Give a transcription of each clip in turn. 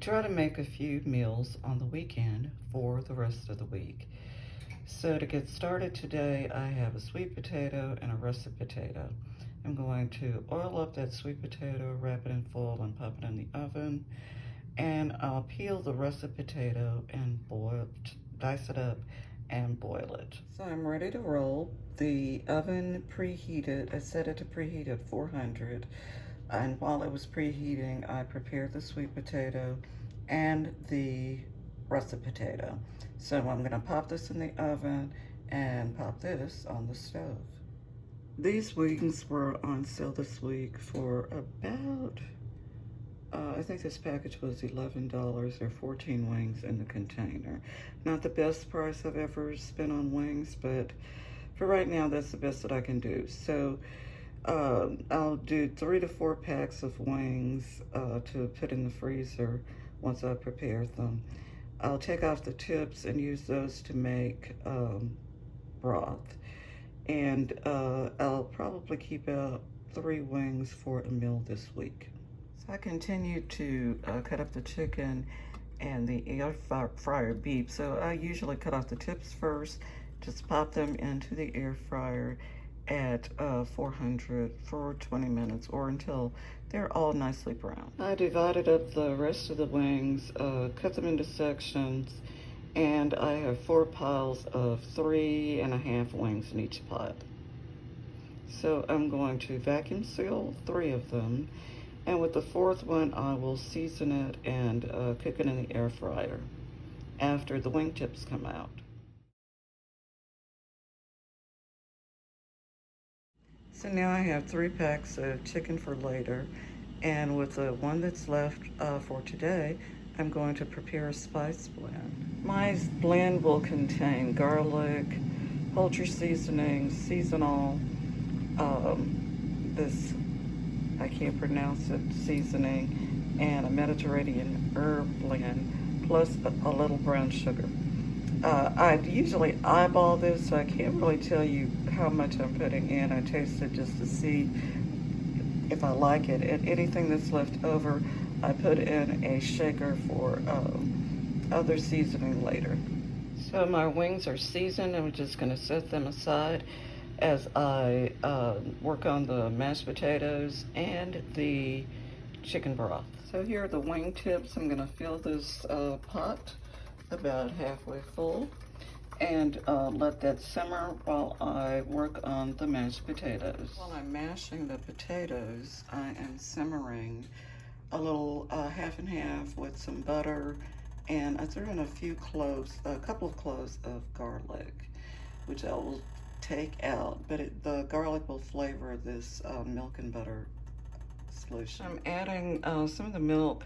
try to make a few meals on the weekend for the rest of the week. So to get started today, I have a sweet potato and a russet potato. I'm going to oil up that sweet potato, wrap it in foil, and pop it in the oven. And I'll peel the russet potato and dice it up and boil it. So I'm ready to roll. The oven preheated. I set it to preheat at 400. And while it was preheating, I prepared the sweet potato and the russet potato. So I'm gonna pop this in the oven and pop this on the stove. These wings were on sale this week for about, I think this package was $11. There are 14 wings in the container. Not the best price I've ever spent on wings, but for right now, that's the best that I can do. So I'll do 3 to 4 packs of wings to put in the freezer once I prepare them. I'll take off the tips and use those to make broth. And I'll probably keep out 3 wings for a meal this week. So I continue to cut up the chicken, and the air fryer beeps. So I usually cut off the tips first, just pop them into the air fryer at 400 for 20 minutes or until they're all nicely brown. I divided up the rest of the wings, cut them into sections, and I have 4 piles of 3.5 wings in each pot. So I'm going to vacuum seal 3 of them, and with the 4th one I will season it and cook it in the air fryer after the wing tips come out. So now I have 3 packs of chicken for later, and with the one that's left for today, I'm going to prepare a spice blend. My blend will contain garlic, poultry seasoning, seasonal, this, I can't pronounce it, seasoning, and a Mediterranean herb blend, plus a little brown sugar. I usually eyeball this, so I can't really tell you how much I'm putting in. I taste it just to see if I like it. And anything that's left over, I put in a shaker for other seasoning later. So my wings are seasoned. I'm just going to set them aside as I work on the mashed potatoes and the chicken broth. So here are the wing tips. I'm going to fill this pot about halfway full and let that simmer while I work on the mashed potatoes. While I'm mashing the potatoes, I am simmering a little half and half with some butter, and I threw in a couple of cloves of garlic, which I will take out, but the garlic will flavor this milk and butter solution. I'm adding some of the milk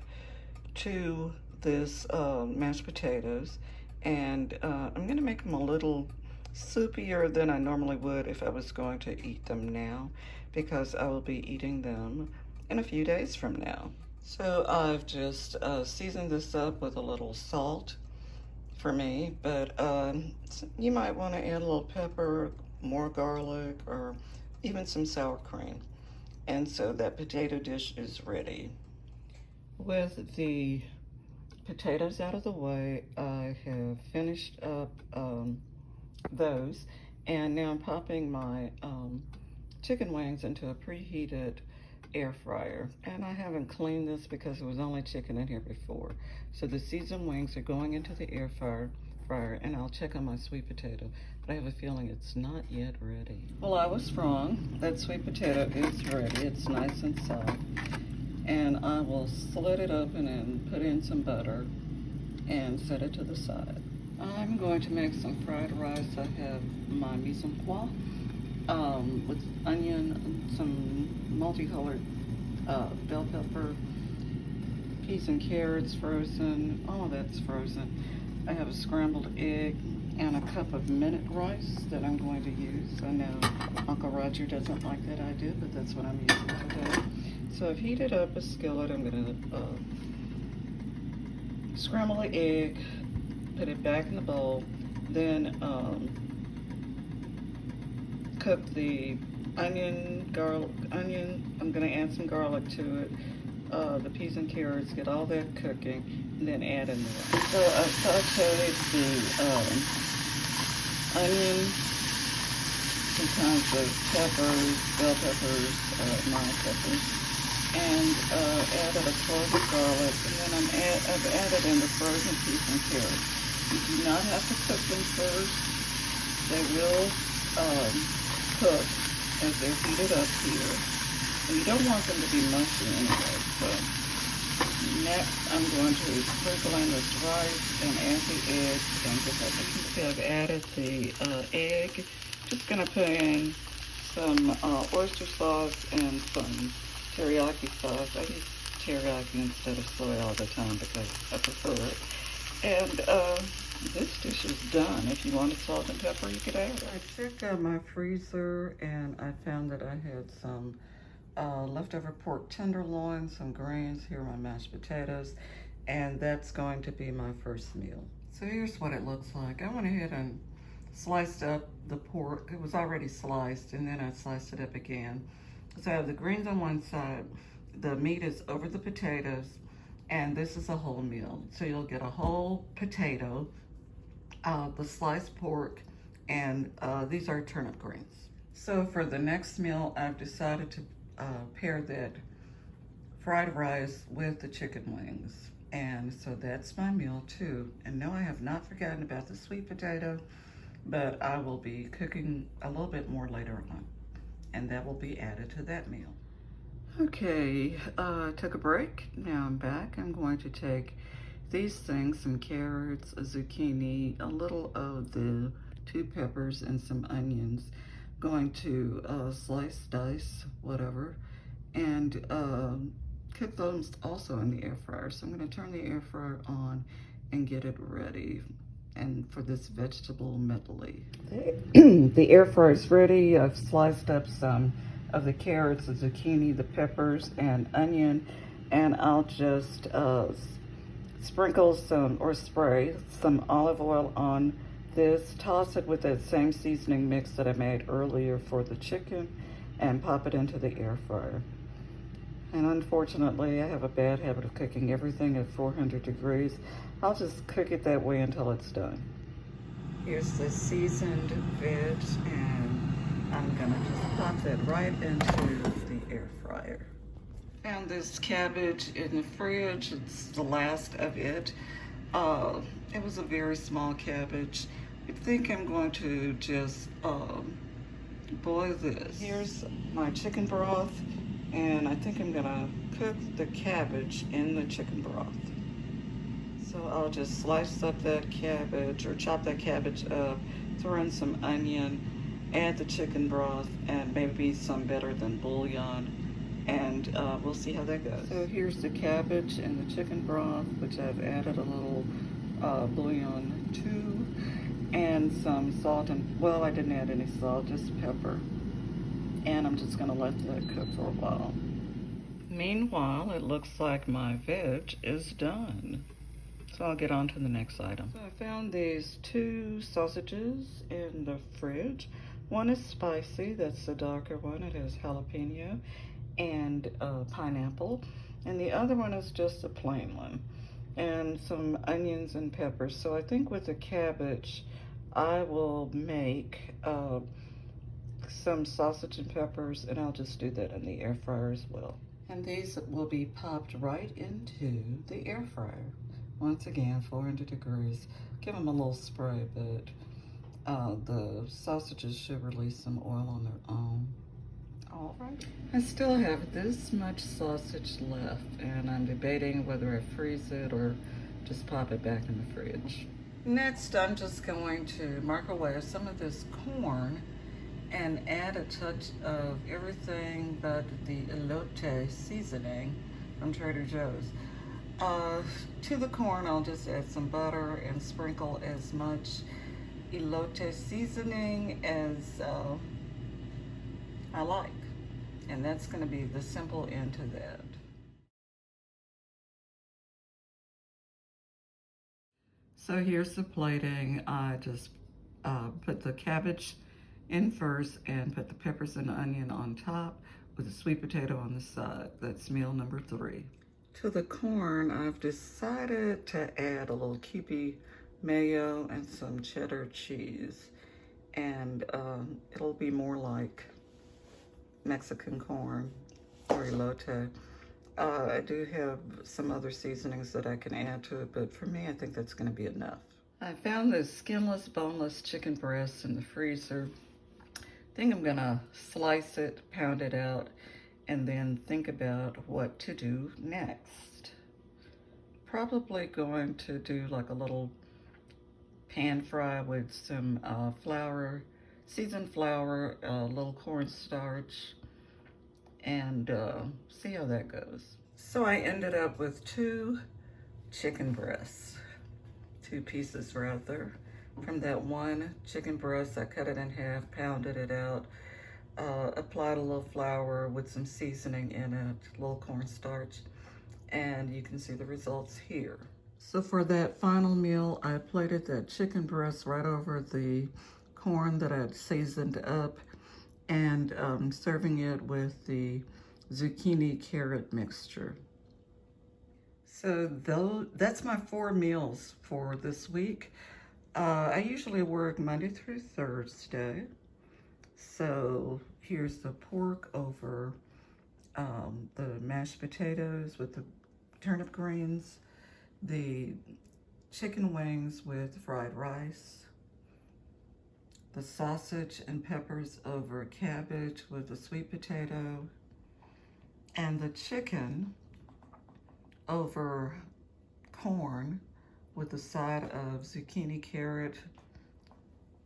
to this mashed potatoes, and I'm going to make them a little soupier than I normally would if I was going to eat them now, because I will be eating them in a few days from now. So I've just seasoned this up with a little salt for me, but you might want to add a little pepper, more garlic, or even some sour cream. And so that potato dish is ready. With the potatoes out of the way, I have finished up those, and now I'm popping my chicken wings into a preheated air fryer. And I haven't cleaned this because there was only chicken in here before. So the seasoned wings are going into the air fryer, and I'll check on my sweet potato, but I have a feeling it's not yet ready. Well, I was wrong. That sweet potato is ready. It's nice and soft. And I will slit it open and put in some butter and set it to the side. I'm going to make some fried rice. I have my mise en place with onion, some multicolored bell pepper, peas and carrots frozen, all of that's frozen. I have a scrambled egg and a cup of minute rice that I'm going to use. I know Uncle Roger doesn't like that idea, but that's what I'm using today. So I've heated up a skillet. I'm going to scramble the egg, put it back in the bowl, then cook the onion. I'm going to add some garlic to it, the peas and carrots, get all that cooking, and then add in there. So I sauteed the onion, some kinds of peppers, bell peppers, mild peppers, and added a clove of garlic, and then I've added in the frozen peas and carrots. You do not have to cook them first. They will cook as they're heated up here. And you don't want them to be mushy anyway. So next I'm going to sprinkle in this rice and add the eggs and just like you can see I've added the egg. Just going to put in some oyster sauce and some teriyaki sauce. I use teriyaki instead of soy all the time because I prefer it. And this dish is done. If you wanted salt and pepper, you could add it. I checked out my freezer and I found that I had some leftover pork tenderloin, some greens, here are my mashed potatoes, and that's going to be my first meal. So here's what it looks like. I went ahead and sliced up the pork. It was already sliced, and then I sliced it up again. So I have the greens on one side, the meat is over the potatoes, and this is a whole meal. So you'll get a whole potato, the sliced pork, and these are turnip greens. So for the next meal, I've decided to pair that fried rice with the chicken wings. And so that's my meal too. And no, I have not forgotten about the sweet potato, but I will be cooking a little bit more later on, and that will be added to that meal. Okay, took a break. Now I'm back. I'm going to take these things, some carrots, a zucchini, a little of the 2 peppers, and some onions. Going to slice, dice, whatever, and cook those also in the air fryer. So I'm going to turn the air fryer on and get it ready. And for this vegetable medley. The air fryer is ready. I've sliced up some of the carrots, the zucchini, the peppers, and onion, and I'll just sprinkle some, or spray some olive oil on this, toss it with that same seasoning mix that I made earlier for the chicken, and pop it into the air fryer. And unfortunately, I have a bad habit of cooking everything at 400 degrees. I'll just cook it that way until it's done. Here's the seasoned veg, and I'm gonna just pop that right into the air fryer. Found this cabbage in the fridge. It's the last of it. It was a very small cabbage. I think I'm going to just boil this. Here's my chicken broth, and I think I'm gonna cook the cabbage in the chicken broth. So I'll just slice up that cabbage, or chop that cabbage up, throw in some onion, add the chicken broth, and maybe some better than bouillon, and we'll see how that goes. So here's the cabbage and the chicken broth, which I've added a little bouillon to, and some salt, and well, I didn't add any salt, just pepper. And I'm just gonna let that cook for a while. Meanwhile, it looks like my veg is done. So I'll get on to the next item. So I found these 2 sausages in the fridge. One is spicy, that's the darker one. It has jalapeno and pineapple. And the other one is just a plain one. And some onions and peppers. So I think with the cabbage, I will make some sausage and peppers, and I'll just do that in the air fryer as well. And these will be popped right into the air fryer. Once again, 400 degrees. Give them a little spray, but the sausages should release some oil on their own. All right. I still have this much sausage left, and I'm debating whether I freeze it or just pop it back in the fridge. Next, I'm just going to microwave some of this corn and add a touch of everything but the elote seasoning from Trader Joe's. To the corn, I'll just add some butter and sprinkle as much elote seasoning as I like. And that's going to be the simple end to that. So here's the plating. I just put the cabbage in first and put the peppers and the onion on top with a sweet potato on the side. That's meal number 3. To the corn, I've decided to add a little Kewpie mayo and some cheddar cheese. And it'll be more like Mexican corn or elote. I do have some other seasonings that I can add to it, but for me, I think that's going to be enough. I found this skinless, boneless chicken breast in the freezer. I think I'm going to slice it, pound it out, and then think about what to do next. Probably going to do like a little pan fry with some flour, seasoned flour, a little cornstarch, and see how that goes. So I ended up with 2 chicken breasts, 2 pieces rather. From that one chicken breast, I cut it in half, pounded it out, applied a little flour with some seasoning in it, a little cornstarch, and you can see the results here. So for that final meal, I plated that chicken breast right over the corn that I'd seasoned up, and serving it with the zucchini carrot mixture. So that's my 4 meals for this week. I usually work Monday through Thursday. So here's the pork over the mashed potatoes with the turnip greens, the chicken wings with fried rice, the sausage and peppers over cabbage with the sweet potato, and the chicken over corn with a side of zucchini, carrot,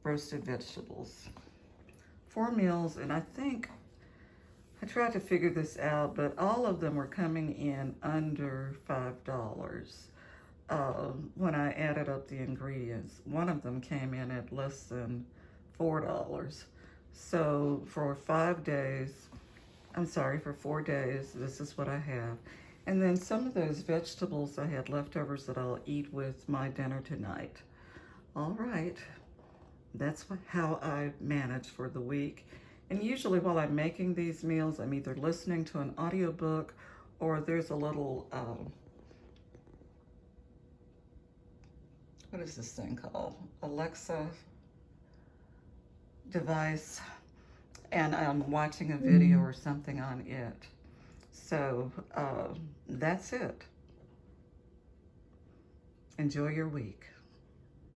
roasted vegetables. 4 meals, and I think I tried to figure this out, but all of them were coming in under $5 when I added up the ingredients. One of them came in at less than $4. So for 4 days, this is what I have. And then some of those vegetables I had leftovers that I'll eat with my dinner tonight. All right, that's how I manage for the week. And usually while I'm making these meals, I'm either listening to an audiobook or there's a little, what is this thing called? Alexa device, and I'm watching a video or something on it. So that's it. Enjoy your week.